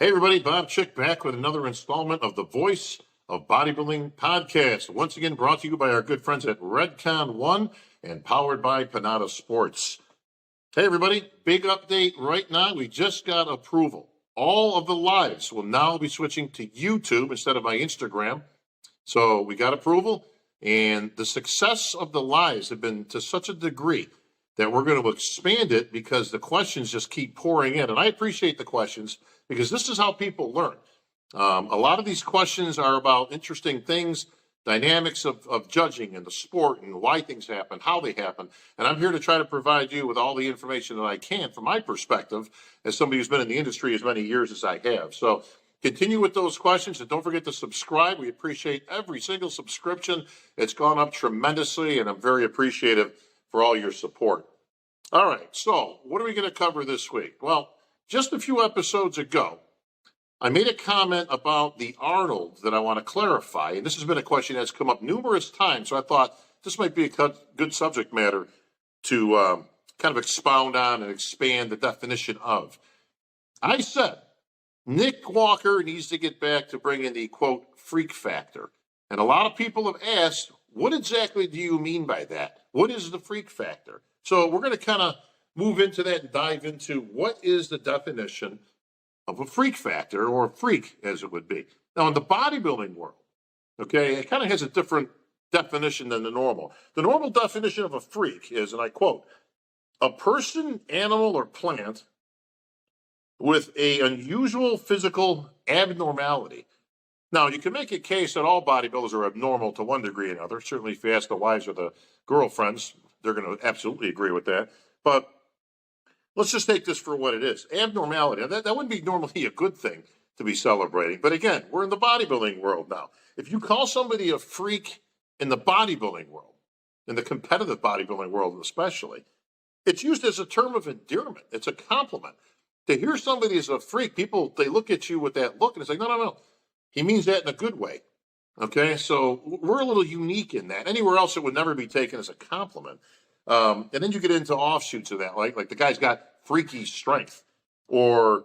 Hey everybody, Bob Chick back with another installment of the Voice of Bodybuilding podcast. Once again brought to you by our good friends at Redcon One and powered by Panada Sports. Hey everybody, big update right now. We just got approval. All of the lives will now be switching to YouTube instead of my Instagram. So we got approval, and the success of the lives have been to such a degree that we're going to expand it because the questions just keep pouring in. And I appreciate the questions because this is how people learn. A lot of these questions are about interesting things, dynamics of judging and the sport and why things happen, how they happen. And I'm here to try to provide you with all the information that I can from my perspective as somebody who's been in the industry as many years as I have. So continue with those questions, and don't forget to subscribe. We appreciate every single subscription. It's gone up tremendously, and I'm very appreciative for all your support. All right, so what are we going to cover this week? Well, just a few episodes ago, I made a comment about the Arnold that I want to clarify, and this has been a question that's come up numerous times, so I thought this might be a good subject matter to kind of expound on and expand the definition of. I said, Nick Walker needs to get back to bringing the, quote, freak factor. And a lot of people have asked, what exactly do you mean by that? What is the freak factor? So we're going to kind of move into that and dive into what is the definition of a freak factor, or a freak as it would be. Now, in the bodybuilding world, okay, it kind of has a different definition than the normal. The normal definition of a freak is, and I quote, a person, animal, or plant with an unusual physical abnormality. Now, you can make a case that all bodybuilders are abnormal to one degree or another. Certainly, if you ask the wives or the girlfriends, they're going to absolutely agree with that. But let's just take this for what it is. Abnormality. Now, that wouldn't be normally a good thing to be celebrating. But again, we're in the bodybuilding world now. If you call somebody a freak in the bodybuilding world, in the competitive bodybuilding world especially, it's used as a term of endearment. It's a compliment. To hear somebody as a freak, people, they look at you with that look and it's like, no. He means that in a good way. Okay, so we're a little unique in that. Anywhere else, it would never be taken as a compliment. And then you get into offshoots of that, like the guy's got freaky strength, or,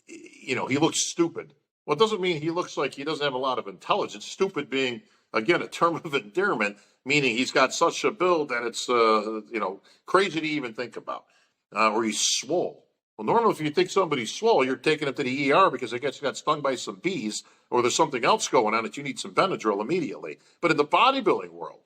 he looks stupid. Well, it doesn't mean he looks like he doesn't have a lot of intelligence. Stupid being, again, a term of endearment, meaning he's got such a build that it's, crazy to even think about. Or he's swole. Well, normally, if you think somebody's swole, you're taking him to the ER because they got stung by some bees, or there's something else going on that you need some Benadryl immediately. But in the bodybuilding world,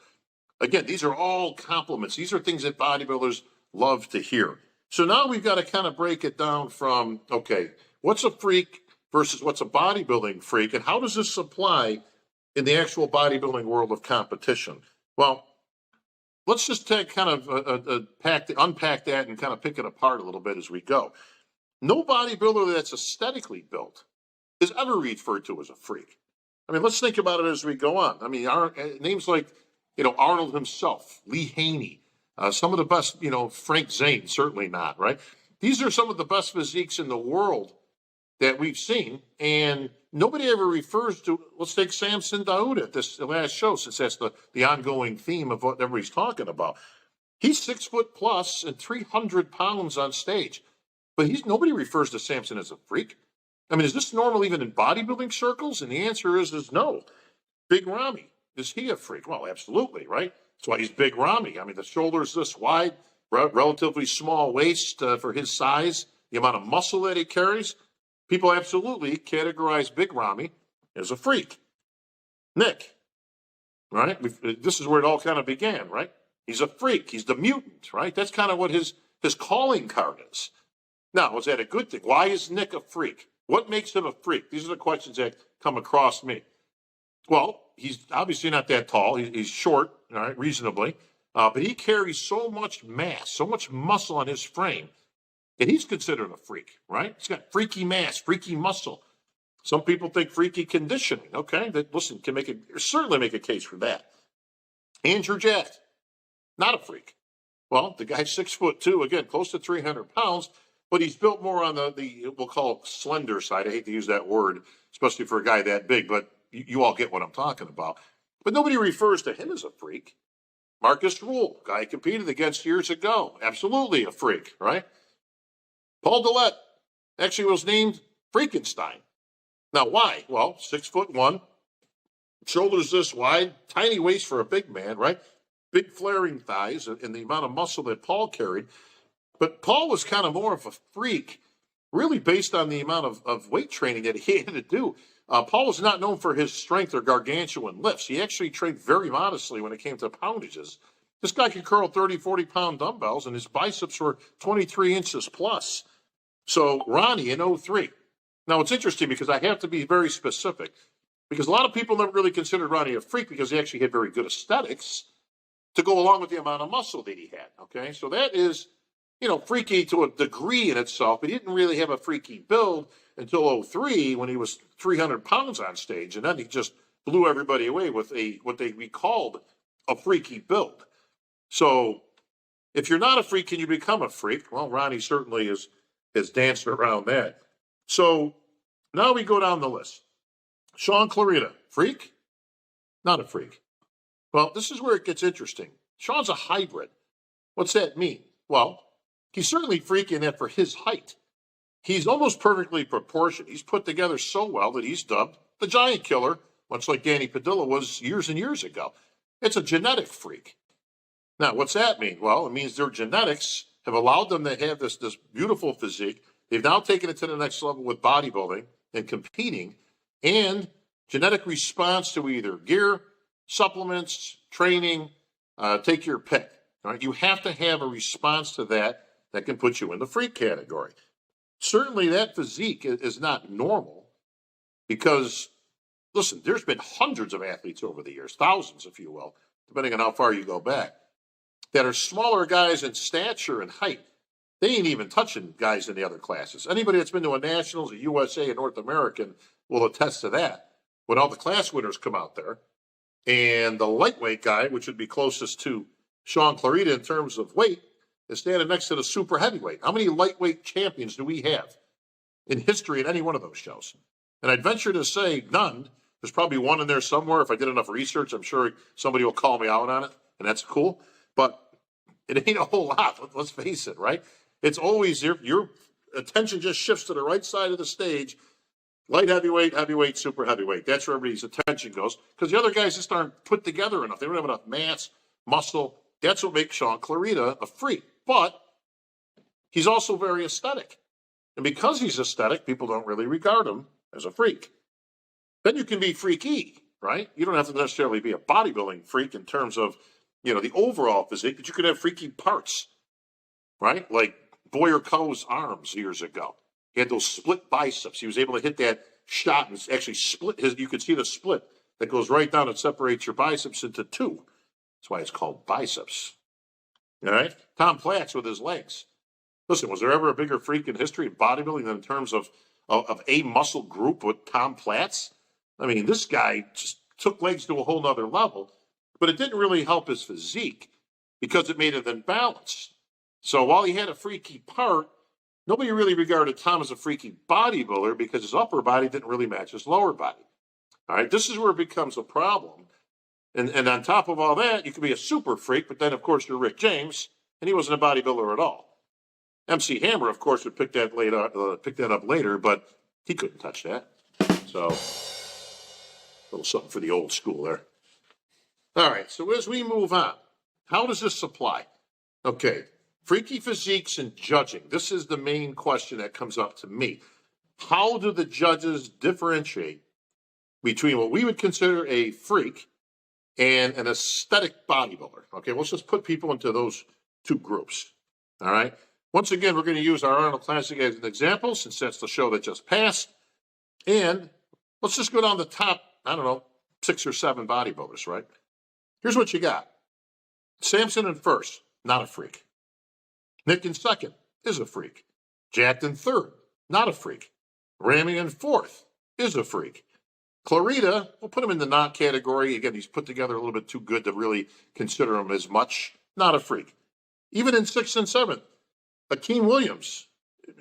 again, these are all compliments. These are things that bodybuilders love to hear. So now we've got to kind of break it down from, okay, what's a freak versus what's a bodybuilding freak, and how does this apply in the actual bodybuilding world of competition? Well, let's just take kind of unpack that and kind of pick it apart a little bit as we go. No bodybuilder that's aesthetically built is ever referred to as a freak. I mean, let's think about it as we go on. I mean, names like, Arnold himself, Lee Haney, some of the best, Frank Zane, certainly not, right? These are some of the best physiques in the world that we've seen, and nobody ever refers to, let's take Samson Dauda at this last show, since that's the ongoing theme of what everybody's talking about. He's 6 foot plus and 300 pounds on stage, but nobody refers to Samson as a freak. I mean, is this normal even in bodybuilding circles? And the answer is no. Big Ramy, is he a freak? Well, absolutely, right? That's why he's Big Ramy. I mean, the shoulder's this wide, relatively small waist for his size, the amount of muscle that he carries. People absolutely categorize Big Ramy as a freak. Nick, right? This is where it all kind of began, right? He's a freak. He's the mutant, right? That's kind of what his calling card is. Now, is that a good thing? Why is Nick a freak? What makes him a freak? These are the questions that come across me. Well, he's obviously not that tall. He's short, all right, reasonably. But he carries so much mass, so much muscle on his frame, that he's considered a freak, right? He's got freaky mass, freaky muscle. Some people think freaky conditioning. Okay, listen, certainly make a case for that. Andrew Jack, not a freak. Well, the guy's 6'2", again, close to 300 pounds, but he's built more on the we'll call it slender side. I hate to use that word, especially for a guy that big, but you all get what I'm talking about. But nobody refers to him as a freak. Marcus Rule, guy I competed against years ago, absolutely a freak, right? Paul Dillette actually was named Freakenstein. Now, why? Well, 6'1", shoulders this wide, tiny waist for a big man, right? Big flaring thighs and the amount of muscle that Paul carried. But Paul was kind of more of a freak, really based on the amount of weight training that he had to do. Paul was not known for his strength or gargantuan lifts. He actually trained very modestly when it came to poundages. This guy could curl 30, 40-pound dumbbells, and his biceps were 23 inches plus. So Ronnie in 03. Now, it's interesting because I have to be very specific, because a lot of people never really considered Ronnie a freak because he actually had very good aesthetics to go along with the amount of muscle that he had, okay? So that is, freaky to a degree in itself, but he didn't really have a freaky build until 03 when he was 300 pounds on stage, and then he just blew everybody away with what we called a freaky build. So if you're not a freak, can you become a freak? Well, Ronnie certainly has danced around that. So now we go down the list. Sean Clarita, freak? Not a freak. Well, this is where it gets interesting. Sean's a hybrid. What's that mean? Well, he's certainly freaky in that for his height, he's almost perfectly proportioned. He's put together so well that he's dubbed the Giant Killer, much like Danny Padilla was years and years ago. It's a genetic freak. Now, what's that mean? Well, it means their genetics have allowed them to have this beautiful physique. They've now taken it to the next level with bodybuilding and competing, and genetic response to either gear, supplements, training, take your pick. All right? You have to have a response to that can put you in the freak category. Certainly that physique is not normal because, listen, there's been hundreds of athletes over the years, thousands, if you will, depending on how far you go back, that are smaller guys in stature and height. They ain't even touching guys in the other classes. Anybody that's been to a Nationals, a USA, a North American will attest to that. When all the class winners come out there, and the lightweight guy, which would be closest to Sean Clarita in terms of weight, is standing next to the super heavyweight. How many lightweight champions do we have in history at any one of those shows? And I'd venture to say none. There's probably one in there somewhere. If I did enough research, I'm sure somebody will call me out on it, and that's cool. But it ain't a whole lot. Let's face it, right? It's always your attention just shifts to the right side of the stage. Light heavyweight, heavyweight, super heavyweight. That's where everybody's attention goes because the other guys just aren't put together enough. They don't have enough mass, muscle. That's what makes Sean Clarita a freak. But he's also very aesthetic. And because he's aesthetic, people don't really regard him as a freak. Then you can be freaky, right? You don't have to necessarily be a bodybuilding freak in terms of, the overall physique, but you could have freaky parts, right? Like Boyer Coe's arms years ago. He had those split biceps. He was able to hit that shot and actually split you could see the split that goes right down and separates your biceps into two. That's why it's called biceps. All right? Tom Platz with his legs. Listen, was there ever a bigger freak in history of bodybuilding than in terms of a muscle group with Tom Platz? I mean, this guy just took legs to a whole nother level, but it didn't really help his physique because it made it unbalanced. So while he had a freaky part, nobody really regarded Tom as a freaky bodybuilder because his upper body didn't really match his lower body. All right, this is where it becomes a problem. And on top of all that, you could be a super freak, but then, of course, you're Rick James, and he wasn't a bodybuilder at all. MC Hammer, of course, would pick that up later, but he couldn't touch that. So, a little something for the old school there. All right, so as we move on, how does this apply? Okay, freaky physiques and judging. This is the main question that comes up to me. How do the judges differentiate between what we would consider a freak and an aesthetic bodybuilder? Okay, let's just put people into those two groups. All right. Once again, we're going to use our Arnold Classic as an example since that's the show that just passed. And let's just go down the top, 6 or 7 bodybuilders, right? Here's what you got. Samson in first, not a freak. Nick in second is a freak. Jacked in third, not a freak. Ramy in fourth is a freak. Clarita, we'll put him in the not category. Again, he's put together a little bit too good to really consider him as much. Not a freak. Even in 6th and 7th, Akeem Williams,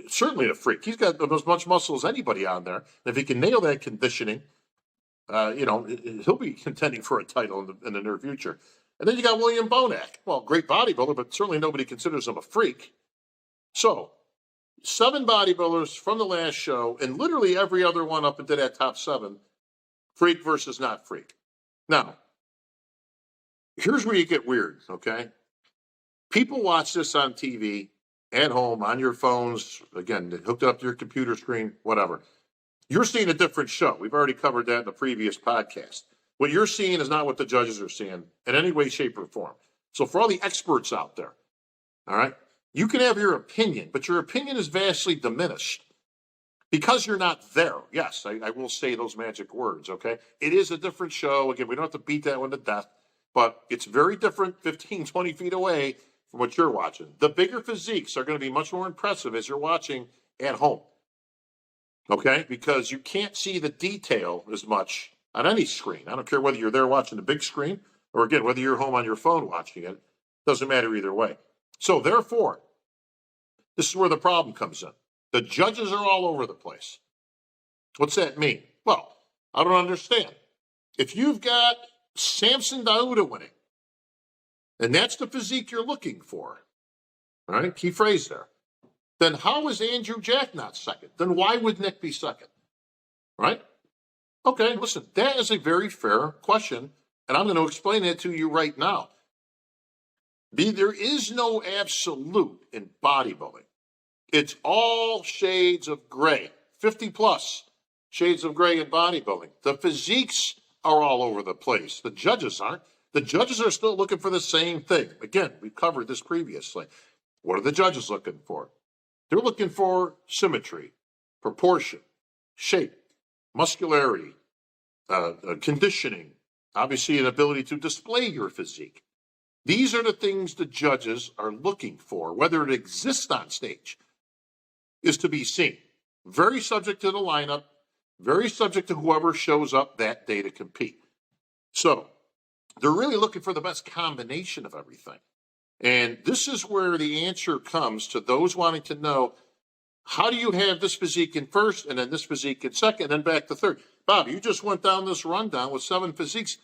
certainly a freak. He's got as much muscle as anybody on there. And if he can nail that conditioning, he'll be contending for a title in the near future. And then you got William Bonac. Well, great bodybuilder, but certainly nobody considers him a freak. So 7 bodybuilders from the last show, and literally every other one up into that top 7, freak versus not freak. Now, here's where you get weird, okay? People watch this on TV, at home, on your phones, again, hooked up to your computer screen, whatever. You're seeing a different show. We've already covered that in the previous podcast. What you're seeing is not what the judges are seeing in any way, shape, or form. So for all the experts out there, all right, you can have your opinion, but your opinion is vastly diminished because you're not there. Yes, I will say those magic words, okay? It is a different show. Again, we don't have to beat that one to death, but it's very different 15, 20 feet away from what you're watching. The bigger physiques are going to be much more impressive as you're watching at home, okay? Because you can't see the detail as much on any screen. I don't care whether you're there watching the big screen or, again, whether you're home on your phone watching it. Doesn't matter either way. So, therefore, this is where the problem comes in. The judges are all over the place. What's that mean? Well, I don't understand. If you've got Samson Dauda winning, and that's the physique you're looking for, all right, key phrase there, then how is Andrew Jack not second? Then why would Nick be second? Right? Okay, listen, that is a very fair question, and I'm going to explain it to you right now. There is no absolute in bodybuilding. It's all shades of gray, 50 plus shades of gray in bodybuilding. The physiques are all over the place. The judges aren't. The judges are still looking for the same thing. Again, we've covered this previously. What are the judges looking for? They're looking for symmetry, proportion, shape, muscularity, conditioning, obviously an ability to display your physique. These are the things the judges are looking for. Whether it exists on stage is to be seen. Very subject to the lineup, very subject to whoever shows up that day to compete. So they're really looking for the best combination of everything. And this is where the answer comes to those wanting to know, how do you have this physique in first and then this physique in second and then back to third? Bob, you just went down this rundown with 7 physiques.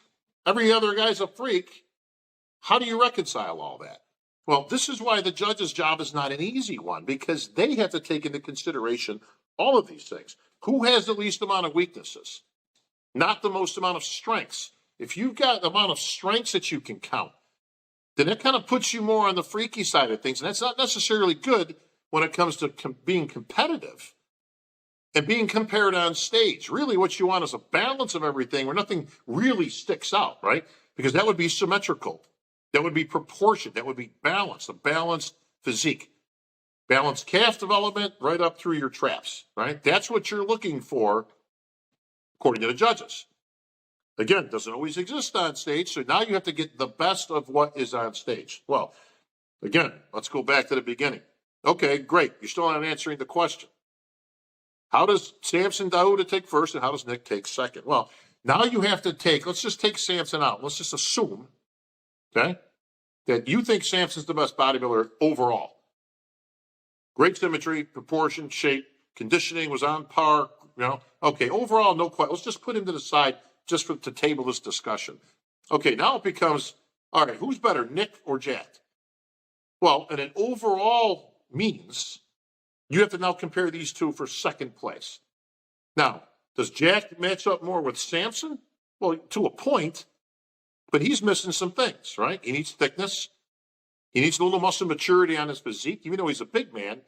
Every other guy's a freak. How do you reconcile all that? Well, this is why the judge's job is not an easy one, because they have to take into consideration all of these things. Who has the least amount of weaknesses? Not the most amount of strengths. If you've got the amount of strengths that you can count, then it kind of puts you more on the freaky side of things. And that's not necessarily good when it comes to being competitive and being compared on stage. Really, what you want is a balance of everything where nothing really sticks out, right? Because that would be symmetrical. That would be proportioned. That would be balanced, a balanced physique. Balanced calf development right up through your traps, right? That's what you're looking for, according to the judges. Again, it doesn't always exist on stage, so now you have to get the best of what is on stage. Well, again, let's go back to the beginning. Okay, great. You're still not answering the question. How does Samson Dauda take first and how does Nick take second? Well, now you have to let's just take Samson out. Let's just assume, okay, that you think Samson's the best bodybuilder overall. Great symmetry, proportion, shape, conditioning was on par, Okay, overall, no question. Let's just put him to the side just to table this discussion. Okay, now it becomes, all right, who's better, Nick or Jack? Well, and an overall means you have to now compare these two for second place. Now, does Jack match up more with Samson? Well, to a point, but he's missing some things, right? He needs thickness. He needs a little muscle maturity on his physique. Even though he's a big man,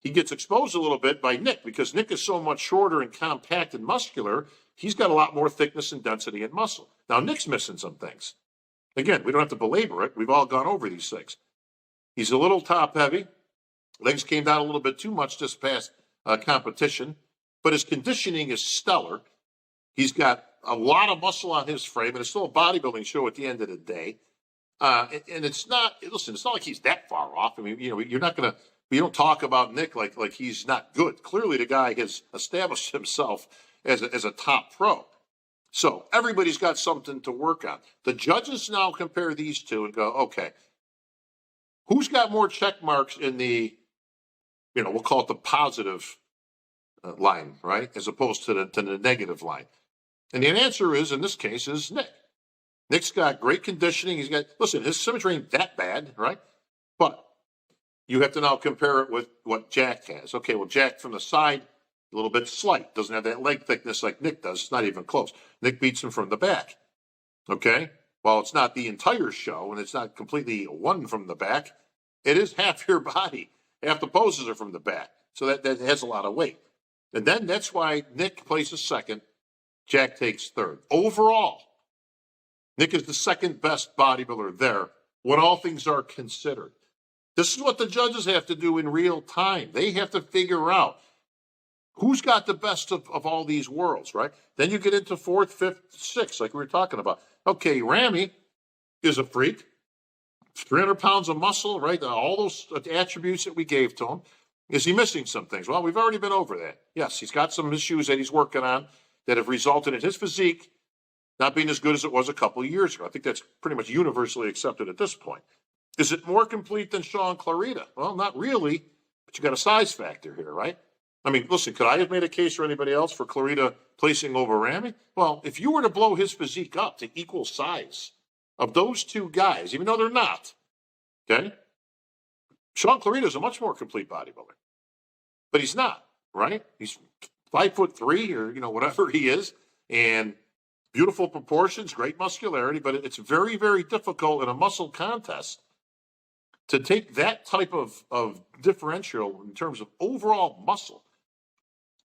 he gets exposed a little bit by Nick because Nick is so much shorter and compact and muscular. He's got a lot more thickness and density and muscle. Now, Nick's missing some things. Again, we don't have to belabor it. We've all gone over these things. He's a little top heavy. Legs came down a little bit too much this past competition, but his conditioning is stellar. He's got a lot of muscle on his frame, and it's still a bodybuilding show at the end of the day. And it's not, listen, it's not like he's that far off. I mean, you're not going to, we don't talk about Nick like he's not good. Clearly, the guy has established himself as a top pro. So everybody's got something to work on. The judges now compare these two and go, okay, who's got more check marks in the, we'll call it the positive line, right? As opposed to the negative line. And the answer is, in this case, is Nick. Nick's got great conditioning. His symmetry ain't that bad, right? But you have to now compare it with what Jack has. Okay, well, Jack from the side, a little bit slight, doesn't have that leg thickness like Nick does. It's not even close. Nick beats him from the back. Okay, well, it's not the entire show, and it's not completely one from the back. It is half your body. Half the poses are from the back. So that has a lot of weight. And then that's why Nick places second, Jack takes third. Overall, Nick is the second best bodybuilder there when all things are considered. This is what the judges have to do in real time. They have to figure out who's got the best of all these worlds, right? Then you get into fourth, fifth, sixth, like we were talking about. Okay, Ramy is a freak. 300 pounds of muscle, right? All those attributes that we gave to him. Is he missing some things? Well, we've already been over that. Yes, he's got some issues that he's working on that have resulted in his physique not being as good as it was a couple of years ago. I think that's pretty much universally accepted at this point. Is it more complete than Sean Clarita? Well, not really, but you got a size factor here, right? I mean, listen, could I have made a case for anybody else for Clarita placing over Ramy? Well, if you were to blow his physique up to equal size of those two guys, even though they're not, okay? Sean Clarita is a much more complete bodybuilder, but he's not, right? He's 5'3" or, whatever he is, and beautiful proportions, great muscularity, but it's very, very difficult in a muscle contest to take that type of differential in terms of overall muscle.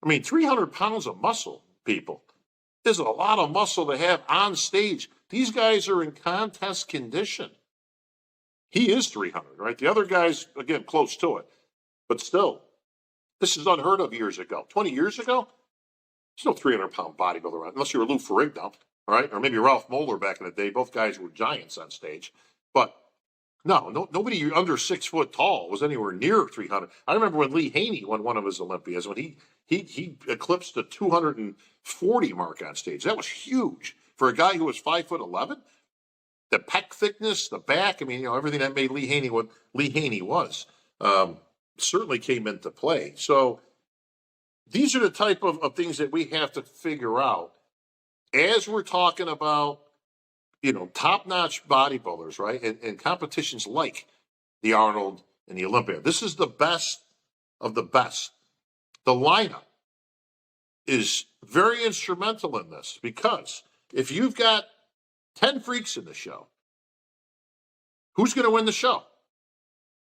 I mean, 300 pounds of muscle, people, is a lot of muscle to have on stage. These guys are in contest condition. He is 300, right? The other guy's, again, close to it. But still, this is unheard of years ago. 20 years ago, there's no 300-pound bodybuilder around, unless you were Lou Ferrigno, all right? Or maybe Ralph Moeller back in the day. Both guys were giants on stage. But no, nobody under 6 foot tall was anywhere near 300. I remember when Lee Haney won one of his Olympias, when he eclipsed the 240 mark on stage. That was huge for a guy who was 5'11". The pec thickness, the back, I mean, everything that made Lee Haney what Lee Haney was certainly came into play. So these are the type of things that we have to figure out as we're talking about, top-notch bodybuilders, right? And competitions like the Arnold and the Olympia. This is the best of the best. The lineup is very instrumental in this because if you've got 10 freaks in the show, who's going to win the show?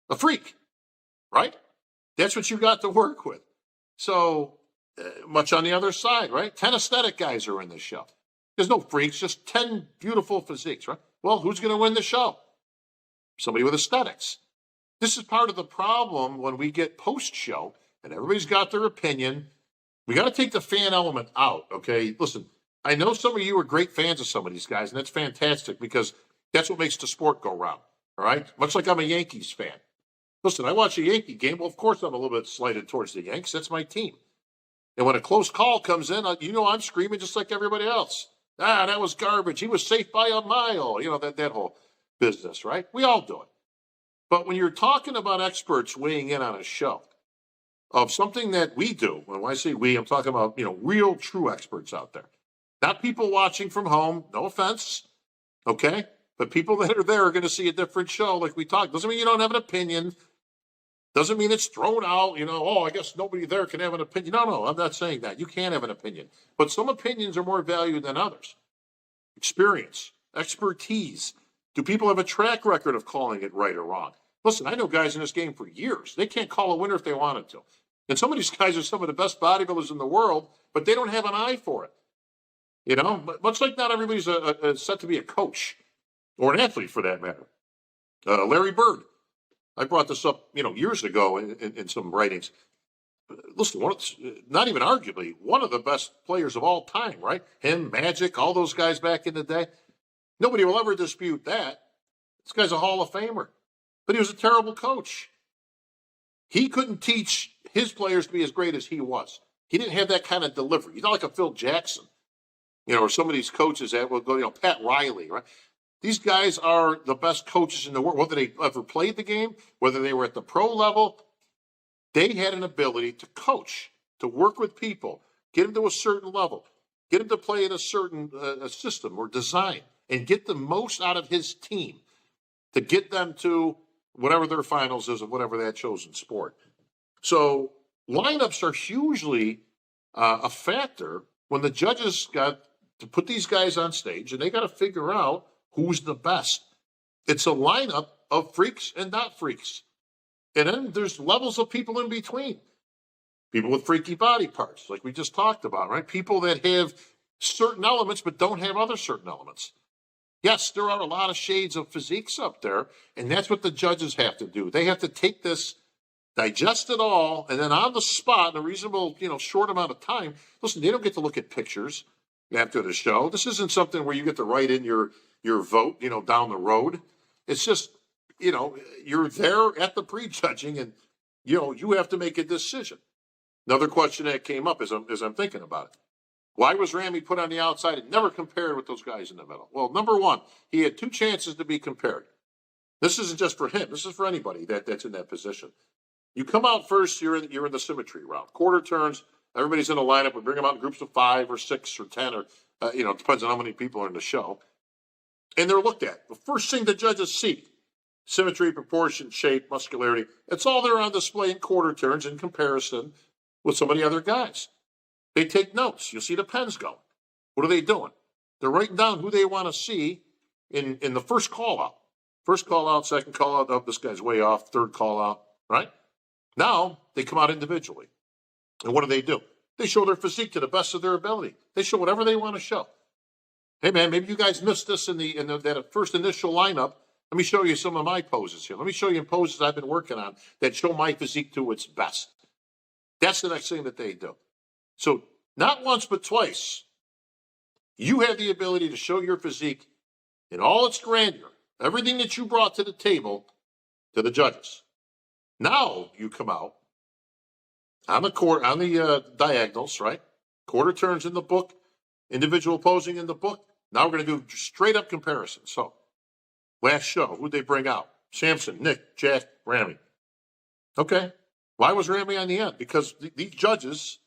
A freak, right? That's what you got to work with. So much on the other side, right? 10 aesthetic guys are in the show. There's no freaks, just 10 beautiful physiques, right? Well, who's going to win the show? Somebody with aesthetics. This is part of the problem when we get post-show and everybody's got their opinion. We got to take the fan element out, okay? Listen, I know some of you are great fans of some of these guys, and that's fantastic because that's what makes the sport go round, all right? Much like I'm a Yankees fan. Listen, I watch a Yankee game. Well, of course, I'm a little bit slighted towards the Yanks. That's my team. And when a close call comes in, I'm screaming just like everybody else. That was garbage. He was safe by a mile. That whole business, right? We all do it. But when you're talking about experts weighing in on a show of something that we do, when I say we, I'm talking about, real true experts out there. Not people watching from home, no offense, okay? But people that are there are going to see a different show like we talked. Doesn't mean you don't have an opinion. Doesn't mean it's thrown out, I guess nobody there can have an opinion. No, I'm not saying that. You can have an opinion. But some opinions are more valued than others. Experience, expertise. Do people have a track record of calling it right or wrong? Listen, I know guys in this game for years. They can't call a winner if they wanted to. And some of these guys are some of the best bodybuilders in the world, but they don't have an eye for it. Much like not everybody's set to be a coach or an athlete for that matter. Larry Bird. I brought this up, years ago in some writings. Listen, not even arguably, one of the best players of all time, right? Him, Magic, all those guys back in the day. Nobody will ever dispute that. This guy's a Hall of Famer. But he was a terrible coach. He couldn't teach his players to be as great as he was. He didn't have that kind of delivery. He's not like a Phil Jackson, or some of these coaches that will go, Pat Riley, right? These guys are the best coaches in the world, whether they ever played the game, whether they were at the pro level. They had an ability to coach, to work with people, get them to a certain level, get them to play in a certain system or design, and get the most out of his team to get them to whatever their finals is of whatever that chosen sport. So lineups are hugely a factor when the judges got to put these guys on stage and they got to figure out who's the best. It's a lineup of freaks and not freaks. And then there's levels of people in between. People with freaky body parts, like we just talked about, right? People that have certain elements but don't have other certain elements. Yes, there are a lot of shades of physiques up there, and that's what the judges have to do. They have to take this, digest it all, and then on the spot, in a reasonable, short amount of time, listen, they don't get to look at pictures after the show. This isn't something where you get to write in your vote, down the road. It's just, you're there at the prejudging, and, you have to make a decision. Another question that came up as I'm thinking about it. Why was Ramy put on the outside and never compared with those guys in the middle? Well, number one, he had 2 chances to be compared. This isn't just for him. This is for anybody that's in that position. You come out first, you're in the symmetry round. Quarter turns, everybody's in a lineup. We bring them out in groups of 5 or 6 or 10 or, it depends on how many people are in the show. And they're looked at. The first thing the judges see, symmetry, proportion, shape, muscularity. It's all there on display in quarter turns in comparison with some of the other guys. They take notes. You'll see the pens go. What are they doing? They're writing down who they want to see in the first call out. First call out, second call out, oh, this guy's way off, third call out, right? Now they come out individually. And what do? They show their physique to the best of their ability. They show whatever they want to show. Hey man, maybe you guys missed this in that first initial lineup. Let me show you some of my poses here. Let me show you poses I've been working on that show my physique to its best. That's the next thing that they do. So not once, but twice, you have the ability to show your physique in all its grandeur, everything that you brought to the table to the judges. Now you come out on the diagonals, right? Quarter turns in the book, individual posing in the book. Now we're going to do straight up comparison. So last show, who'd they bring out? Samson, Nick, Jack, Ramy. Okay. Why was Ramy on the end? Because these judges,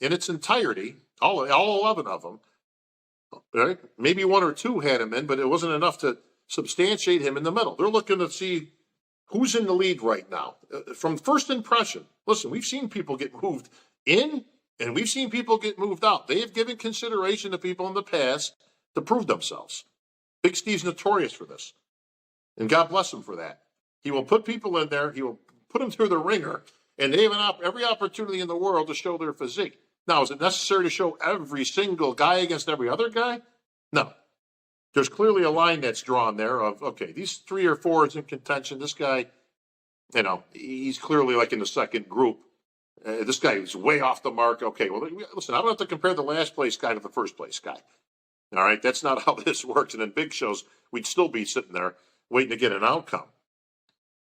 in its entirety, all 11 of them, right? Maybe 1 or 2 had him in, but it wasn't enough to substantiate him in the middle. They're looking to see who's in the lead right now. From first impression, listen, we've seen people get moved in, and we've seen people get moved out. They have given consideration to people in the past to prove themselves. Big Steve's notorious for this, and God bless him for that. He will put people in there. He will put them through the ringer, and they have every opportunity in the world to show their physique. Now, is it necessary to show every single guy against every other guy? No. There's clearly a line that's drawn there of, okay, these 3 or 4 is in contention. This guy, he's clearly like in the second group. This guy is way off the mark. Okay, well, listen, I don't have to compare the last place guy to the first place guy. All right, that's not how this works. And in big shows, we'd still be sitting there waiting to get an outcome.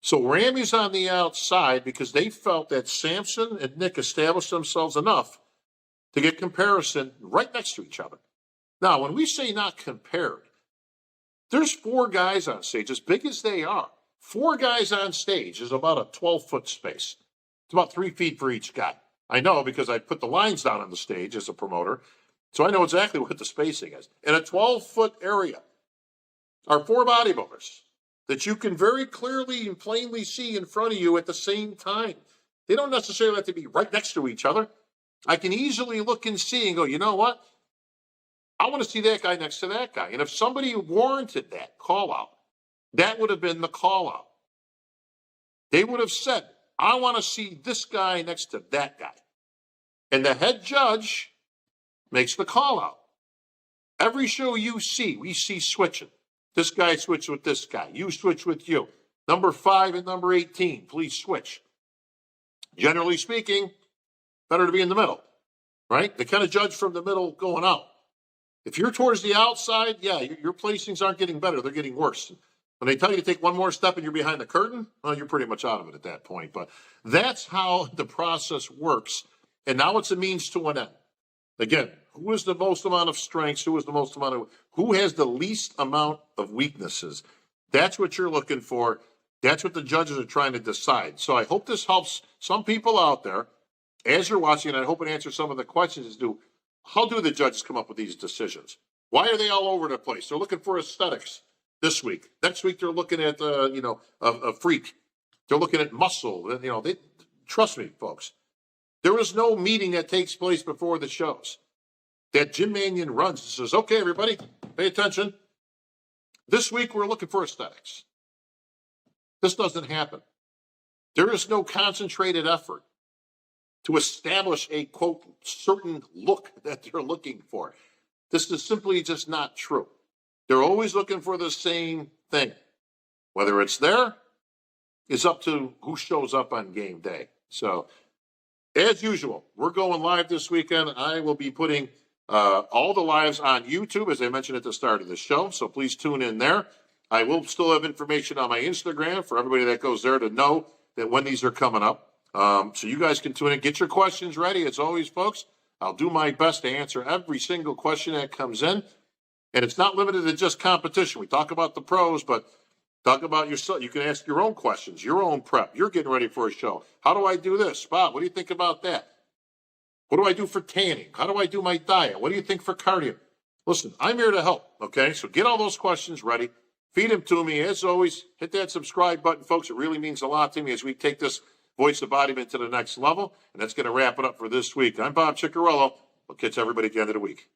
So Ramy's on the outside because they felt that Samson and Nick established themselves enough to get comparison right next to each other. Now, when we say not compared, there's 4 guys on stage, as big as they are. 4 guys on stage is about a 12-foot space. It's about 3 feet for each guy. I know because I put the lines down on the stage as a promoter, so I know exactly what the spacing is. In a 12-foot area are 4 bodybuilders that you can very clearly and plainly see in front of you at the same time. They don't necessarily have to be right next to each other. I can easily look and see and go, you know what? I want to see that guy next to that guy. And if somebody warranted that call out, that would have been the call out. They would have said, I want to see this guy next to that guy. And the head judge makes the call out. Every show you see, we see switching. This guy switched with this guy. You switch with you. Number 5 and number 18, please switch. Generally speaking, better to be in the middle, right? They kind of judge from the middle going out. If you're towards the outside, yeah, your placings aren't getting better. They're getting worse. When they tell you to take one more step and you're behind the curtain, well, you're pretty much out of it at that point. But that's how the process works. And now it's a means to an end. Again, who has the most amount of strengths? Who has the least amount of weaknesses? That's what you're looking for. That's what the judges are trying to decide. So I hope this helps some people out there as you're watching, and I hope it answers some of the questions how do the judges come up with these decisions? Why are they all over the place? They're looking for aesthetics. this week. Next week, they're looking at, a freak. They're looking at muscle. Trust me, folks. There is no meeting that takes place before the shows that Jim Mannion runs and says, okay, everybody, pay attention. This week, we're looking for aesthetics. This doesn't happen. There is no concentrated effort to establish a, quote, certain look that they're looking for. This is simply just not true. They're always looking for the same thing. Whether it's there is up to who shows up on game day. So, as usual, we're going live this weekend. I will be putting all the lives on YouTube, as I mentioned at the start of the show. So please tune in there. I will still have information on my Instagram for everybody that goes there to know that when these are coming up. So you guys can tune in. Get your questions ready. As always, folks, I'll do my best to answer every single question that comes in. And it's not limited to just competition. We talk about the pros, but talk about yourself. You can ask your own questions, your own prep. You're getting ready for a show. How do I do this? Bob, what do you think about that? What do I do for tanning? How do I do my diet? What do you think for cardio? Listen, I'm here to help, okay? So get all those questions ready. Feed them to me. As always, hit that subscribe button, folks. It really means a lot to me as we take this Voice of Bodybuilding to the next level. And that's going to wrap it up for this week. I'm Bob Ciccarello. We'll catch everybody at the end of the week.